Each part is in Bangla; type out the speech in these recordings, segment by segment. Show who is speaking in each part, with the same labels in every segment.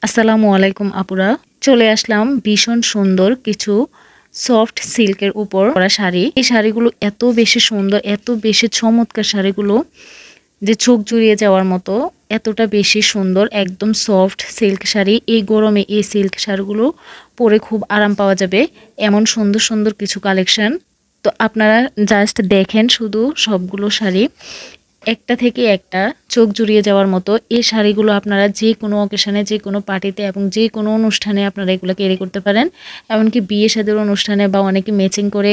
Speaker 1: আসসালামু আলাইকুম আপুরা, চলে আসলাম ভীষণ সুন্দর কিছু সফট সিল্কের উপর করা শাড়ি। এই শাড়িগুলো এত বেশি সুন্দর, এত বেশি চমৎকার শাড়িগুলো যে চোখ জুড়িয়ে যাওয়ার মতো, এতটা বেশি সুন্দর। একদম সফট সিল্ক শাড়ি। এই গরমে এই সিল্ক শাড়িগুলো পরে খুব আরাম পাওয়া যাবে, এমন সুন্দর সুন্দর কিছু কালেকশন। তো আপনারা জাস্ট দেখেন শুধু সবগুলো শাড়ি একটা থেকে একটা চোখ জুড়িয়ে যাওয়ার মতো। এই শাড়িগুলো আপনারা যে কোনো অকেশনে, যে কোনো পার্টিতে এবং যে কোনো অনুষ্ঠানে আপনারা এগুলো ক্যারি করতে পারেন। এমনকি বিয়ে শাদীর অনুষ্ঠানে বা অনেকে ম্যাচিং করে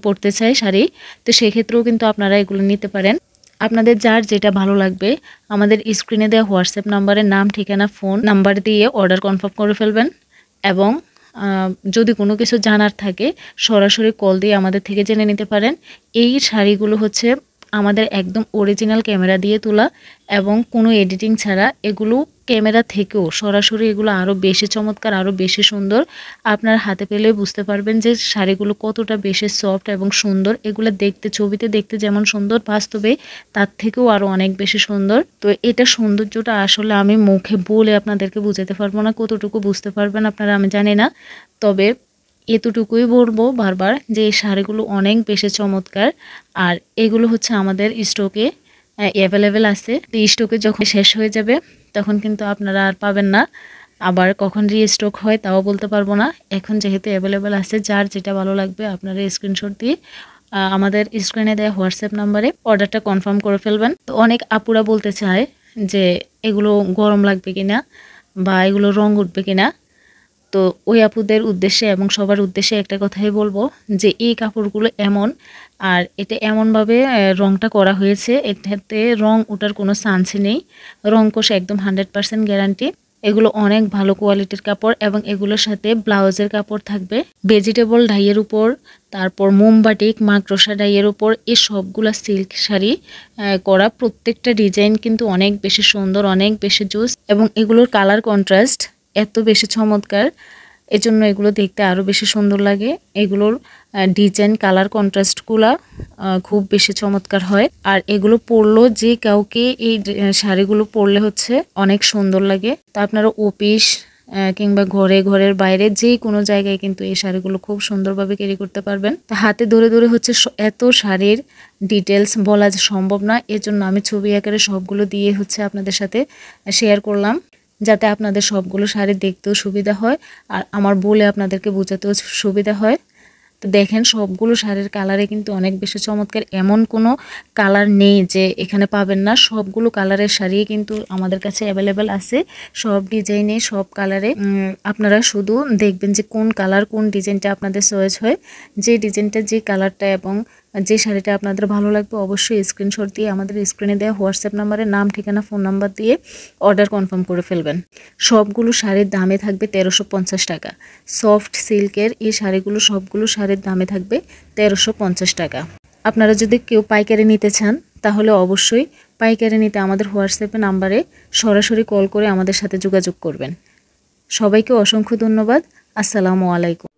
Speaker 1: পরতে চায় শাড়ি, তো সেক্ষেত্রেও কিন্তু আপনারা এগুলো নিতে পারেন। আপনাদের যার যেটা ভালো লাগবে আমাদের স্ক্রিনে দেওয়া হোয়াটসঅ্যাপ নাম্বারে নাম, ঠিকানা, ফোন নাম্বার দিয়ে অর্ডার কনফার্ম করে ফেলবেন। এবং যদি কোনো কিছু জানার থাকে সরাসরি কল দিয়ে আমাদের থেকে জেনে নিতে পারেন। এই শাড়িগুলো হচ্ছে আমাদের একদম অরিজিনাল ক্যামেরা দিয়ে তোলা এবং কোনো এডিটিং ছাড়া। এগুলো ক্যামেরা থেকেও সরাসরি এগুলো আরও বেশি চমৎকার, আরও বেশি সুন্দর। আপনার হাতে পেলে বুঝতে পারবেন যে শাড়িগুলো কতটা বেশি সফট এবং সুন্দর। এগুলো দেখতে, ছবিতে দেখতে যেমন সুন্দর, বাস্তবে তার থেকেও আরও অনেক বেশি সুন্দর। তো এটা সৌন্দর্যটা আসলে আমি মুখে বলে আপনাদেরকে বুঝাতে পারবো না, কতটুকু বুঝতে পারবেন আপনারা আমি জানি না। তবে এতটুকুই বলবো বারবার যে এই শাড়িগুলো অনেক বেশি চমৎকার। আর এগুলো হচ্ছে আমাদের স্টকে অ্যাভেলেবেল আছে। তো স্টকে যখন শেষ হয়ে যাবে তখন কিন্তু আপনারা আর পাবেন না। আবার কখন রিস্টক হয় তাও বলতে পারবো না। এখন যেহেতু অ্যাভেলেবেল আছে, যার যেটা ভালো লাগবে আপনারা স্ক্রিনশট দিয়ে আমাদের স্ক্রিনে দেওয়া হোয়াটসঅ্যাপ নাম্বারে অর্ডারটা কনফার্ম করে ফেলবেন। তো অনেক আপুরা বলতে চায় যে এগুলো গরম লাগবে কিনা বা এগুলো রং উঠবে কিনা। তো ওই আপুদের উদ্দেশ্যে এবং সবার উদ্দেশ্যে একটা কথাই বলবো যে এই কাপড়গুলো এমন, আর এটা এমনভাবে রংটা করা হয়েছে, এটাতে রং ওঠার কোনো চান্স নেই। রং কষে একদম 100% গ্যারান্টি। এগুলো অনেক ভালো কোয়ালিটির কাপড় এবং এগুলোর সাথে ব্লাউজের কাপড় থাকবে ভেজিটেবল ডাইয়ের উপর, তারপর মোমবাটিক মাকড়সা ডাইয়ের উপর। এই সবগুলা সিল্ক শাড়ি করা, প্রত্যেকটা ডিজাইন কিন্তু অনেক বেশি সুন্দর, অনেক বেশি জোস এবং এগুলোর কালার কন্ট্রাস্ট এত বেশি চমৎকার, এজন্য এগুলো দেখতে আরও বেশি সুন্দর লাগে। এগুলোর ডিজাইন, কালার কন্ট্রাস্টগুলো খুব বেশি চমৎকার হয়। আর এগুলো পরলেও যে কাউকে এই শাড়িগুলো পরলে হচ্ছে অনেক সুন্দর লাগে। তো আপনারা অফিস কিংবা ঘরের বাইরে যে কোনো জায়গায় কিন্তু এই শাড়িগুলো খুব সুন্দরভাবে ক্যারি করতে পারবেন। তা হাতে ধরে ধরে হচ্ছে এত শাড়ির ডিটেলস বলা সম্ভব না, এজন্য আমি ছবি আকারে সবগুলো দিয়ে হচ্ছে আপনাদের সাথে শেয়ার করলাম, যাতে আপনাদের সবগুলো শাড়ি দেখতেও সুবিধা হয় আর আমার বলে আপনাদেরকে বোঝাতেও সুবিধা হয়। তো দেখেন সবগুলো শাড়ির কালারে কিন্তু অনেক বেশি চমৎকার। এমন কোনো কালার নেই যে এখানে পাবেন না। সবগুলো কালারের শাড়ি কিন্তু আমাদের কাছে অ্যাভেলেবেল আছে, সব ডিজাইনে, সব কালারে। আপনারা শুধু দেখবেন যে কোন কালার, কোন ডিজাইনটা আপনাদের চয়েস হয়। যে ডিজাইনটা, যে কালারটা এবং যে শাড়িটা আপনাদের ভালো লাগবে অবশ্যই স্ক্রিনশট দিয়ে আমাদের স্ক্রিনে দেওয়া হোয়াটসঅ্যাপ নাম্বারে নাম, ঠিকানা, ফোন নাম্বার দিয়ে অর্ডার কনফার্ম করে ফেলবেন। সবগুলো শাড়ির দামে থাকবে 1350 টাকা। সফট সিল্কের এই শাড়িগুলো সবগুলো শাড়ির দামে থাকবে 1350 টাকা। আপনারা যদি কেউ পাইকারি নিতে চান তাহলে অবশ্যই পাইকারি নিতে আমাদের হোয়াটসঅ্যাপে নাম্বারে সরাসরি কল করে আমাদের সাথে যোগাযোগ করবেন। সবাইকে অসংখ্য ধন্যবাদ। আসসালামু আলাইকুম।